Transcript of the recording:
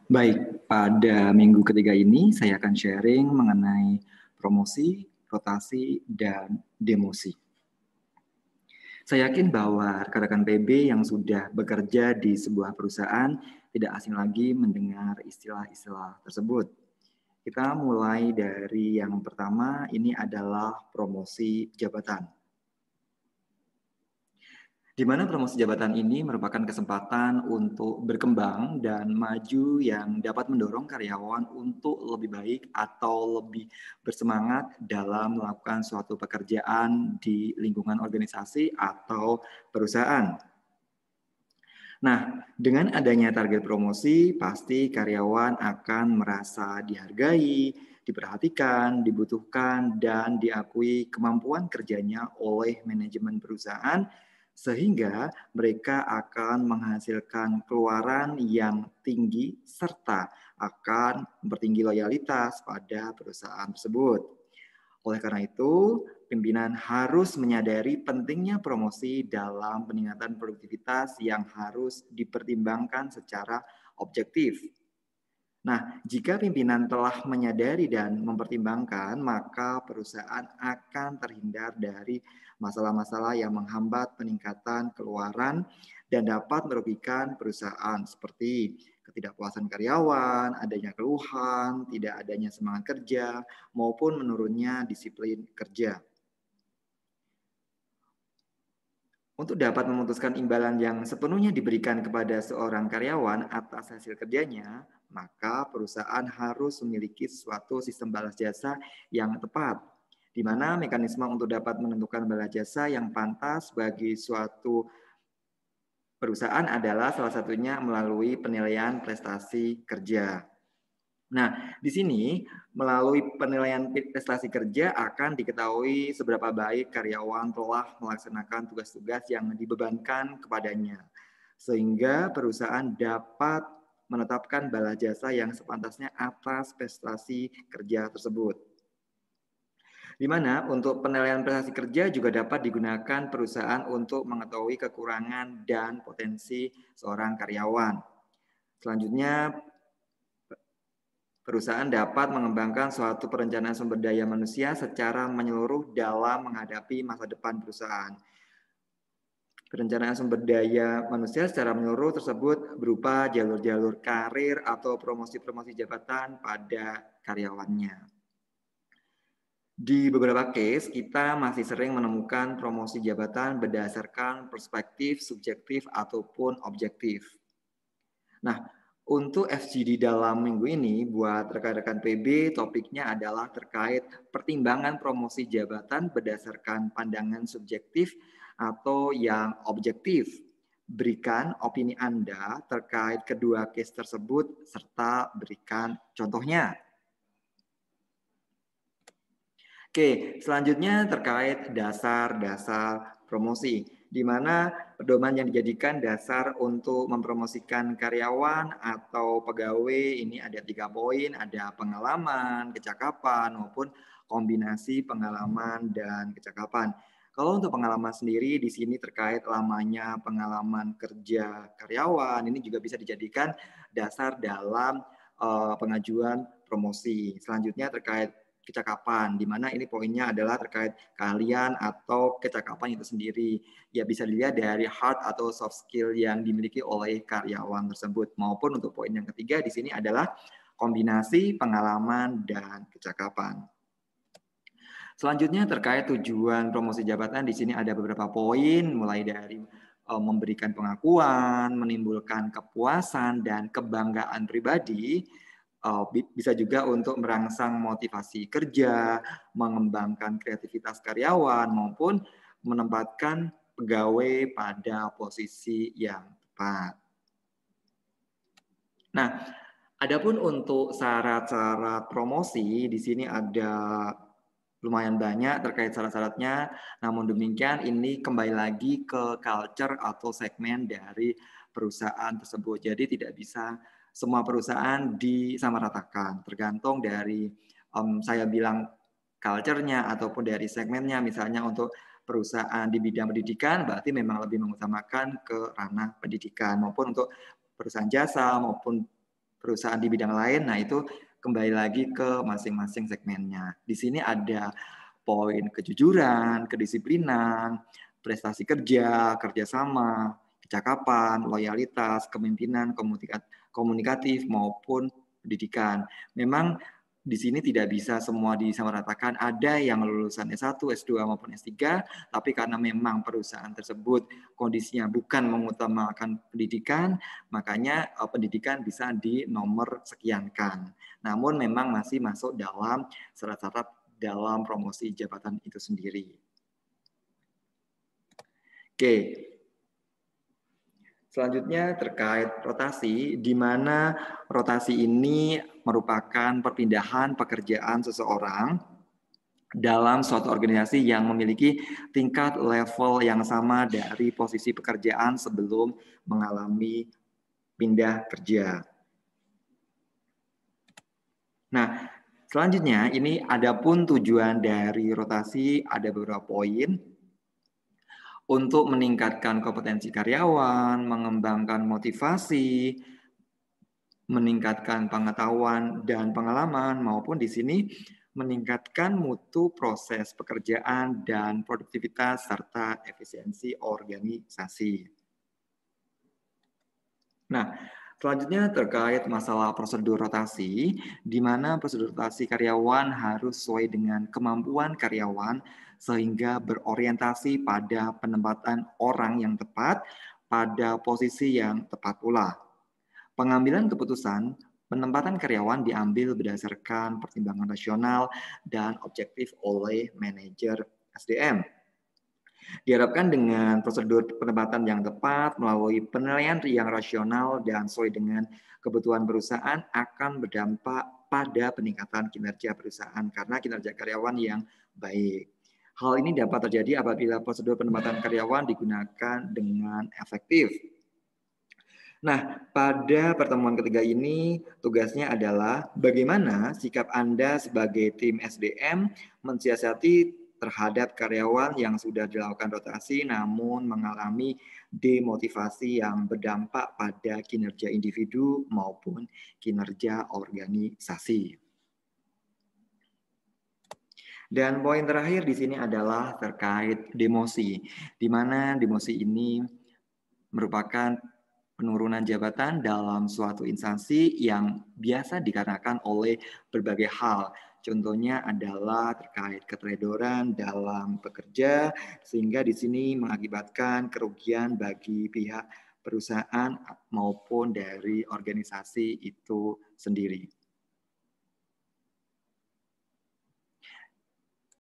Baik, pada minggu ketiga ini saya akan sharing mengenai promosi, rotasi, dan demosi. Saya yakin bahwa rekan-rekan PB yang sudah bekerja di sebuah perusahaan tidak asing lagi mendengar istilah-istilah tersebut. Kita mulai dari yang pertama, ini adalah promosi jabatan. Di mana promosi jabatan ini merupakan kesempatan untuk berkembang dan maju yang dapat mendorong karyawan untuk lebih baik atau lebih bersemangat dalam melakukan suatu pekerjaan di lingkungan organisasi atau perusahaan. Nah, dengan adanya target promosi, pasti karyawan akan merasa dihargai, diperhatikan, dibutuhkan, dan diakui kemampuan kerjanya oleh manajemen perusahaan, sehingga mereka akan menghasilkan keluaran yang tinggi serta akan mempertinggi loyalitas pada perusahaan tersebut. Oleh karena itu, pimpinan harus menyadari pentingnya promosi dalam peningkatan produktivitas yang harus dipertimbangkan secara objektif. Nah, jika pimpinan telah menyadari dan mempertimbangkan, maka perusahaan akan terhindar dari masalah-masalah yang menghambat peningkatan keluaran dan dapat merugikan perusahaan seperti ketidakpuasan karyawan, adanya keluhan, tidak adanya semangat kerja, maupun menurunnya disiplin kerja. Untuk dapat memutuskan imbalan yang sepenuhnya diberikan kepada seorang karyawan atas hasil kerjanya, maka perusahaan harus memiliki suatu sistem balas jasa yang tepat, di mana mekanisme untuk dapat menentukan balas jasa yang pantas bagi suatu perusahaan adalah salah satunya melalui penilaian prestasi kerja. Nah, di sini melalui penilaian prestasi kerja akan diketahui seberapa baik karyawan telah melaksanakan tugas-tugas yang dibebankan kepadanya, sehingga perusahaan dapat menetapkan bala jasa yang sepantasnya atas prestasi kerja tersebut. Di mana untuk penilaian prestasi kerja juga dapat digunakan perusahaan untuk mengetahui kekurangan dan potensi seorang karyawan. Selanjutnya, perusahaan dapat mengembangkan suatu perencanaan sumber daya manusia secara menyeluruh dalam menghadapi masa depan perusahaan. Perencanaan sumber daya manusia secara menyeluruh tersebut berupa jalur-jalur karir atau promosi-promosi jabatan pada karyawannya. Di beberapa case, kita masih sering menemukan promosi jabatan berdasarkan perspektif subjektif ataupun objektif. Nah, untuk FGD dalam minggu ini, buat rekan-rekan PB, topiknya adalah terkait pertimbangan promosi jabatan berdasarkan pandangan subjektif atau yang objektif. Berikan opini Anda terkait kedua case tersebut, serta berikan contohnya. Oke, selanjutnya terkait dasar-dasar promosi, di mana pedoman yang dijadikan dasar untuk mempromosikan karyawan atau pegawai ini ada 3 poin, ada pengalaman, kecakapan, maupun kombinasi pengalaman dan kecakapan. Kalau untuk pengalaman sendiri di sini terkait lamanya pengalaman kerja karyawan, ini juga bisa dijadikan dasar dalam pengajuan promosi. Selanjutnya terkait kecakapan, di mana ini poinnya adalah terkait keahlian atau kecakapan itu sendiri. Ya bisa dilihat dari hard atau soft skill yang dimiliki oleh karyawan tersebut. Maupun untuk poin yang ketiga di sini adalah kombinasi pengalaman dan kecakapan. Selanjutnya terkait tujuan promosi jabatan, di sini ada beberapa poin, mulai dari memberikan pengakuan, menimbulkan kepuasan dan kebanggaan pribadi, bisa juga untuk merangsang motivasi kerja, mengembangkan kreativitas karyawan, maupun menempatkan pegawai pada posisi yang tepat. Nah, adapun untuk syarat-syarat promosi, di sini ada lumayan banyak terkait syarat-syaratnya, namun demikian ini kembali lagi ke culture atau segmen dari perusahaan tersebut. Jadi tidak bisa semua perusahaan disamaratakan, tergantung dari saya bilang culture-nya ataupun dari segmennya. Misalnya untuk perusahaan di bidang pendidikan berarti memang lebih mengutamakan ke ranah pendidikan, maupun untuk perusahaan jasa maupun perusahaan di bidang lain, nah itu kembali lagi ke masing-masing segmennya. Di sini ada poin kejujuran, kedisiplinan, prestasi kerja, kerjasama, kecakapan, loyalitas, kepemimpinan, komunikatif maupun pendidikan. Memang di sini tidak bisa semua disamaratakan. Ada yang lulusan S1, S2 maupun S3, tapi karena memang perusahaan tersebut kondisinya bukan mengutamakan pendidikan, makanya pendidikan bisa di nomor sekiankan. Namun memang masih masuk dalam syarat-syarat dalam promosi jabatan itu sendiri. Oke. Selanjutnya terkait rotasi, di mana rotasi ini merupakan perpindahan pekerjaan seseorang dalam suatu organisasi yang memiliki tingkat level yang sama dari posisi pekerjaan sebelum mengalami pindah kerja. Nah, selanjutnya ini adapun tujuan dari rotasi ada beberapa poin untuk meningkatkan kompetensi karyawan, mengembangkan motivasi, meningkatkan pengetahuan dan pengalaman, maupun di sini meningkatkan mutu proses pekerjaan dan produktivitas serta efisiensi organisasi. Nah, selanjutnya terkait masalah prosedur rotasi, di mana prosedur rotasi karyawan harus sesuai dengan kemampuan karyawan sehingga berorientasi pada penempatan orang yang tepat pada posisi yang tepat pula. Pengambilan keputusan penempatan karyawan diambil berdasarkan pertimbangan rasional dan objektif oleh manajer SDM. Diharapkan dengan prosedur penempatan yang tepat melalui penilaian yang rasional dan sesuai dengan kebutuhan perusahaan akan berdampak pada peningkatan kinerja perusahaan karena kinerja karyawan yang baik. Hal ini dapat terjadi apabila prosedur penempatan karyawan digunakan dengan efektif. Nah, pada pertemuan ketiga ini tugasnya adalah bagaimana sikap Anda sebagai tim SDM mensiasati terhadap karyawan yang sudah dilakukan rotasi namun mengalami demotivasi yang berdampak pada kinerja individu maupun kinerja organisasi. Dan poin terakhir di sini adalah terkait demosi, di mana demosi ini merupakan penurunan jabatan dalam suatu instansi yang biasa dikarenakan oleh berbagai hal. Contohnya adalah terkait keteledoran dalam bekerja, sehingga di sini mengakibatkan kerugian bagi pihak perusahaan maupun dari organisasi itu sendiri.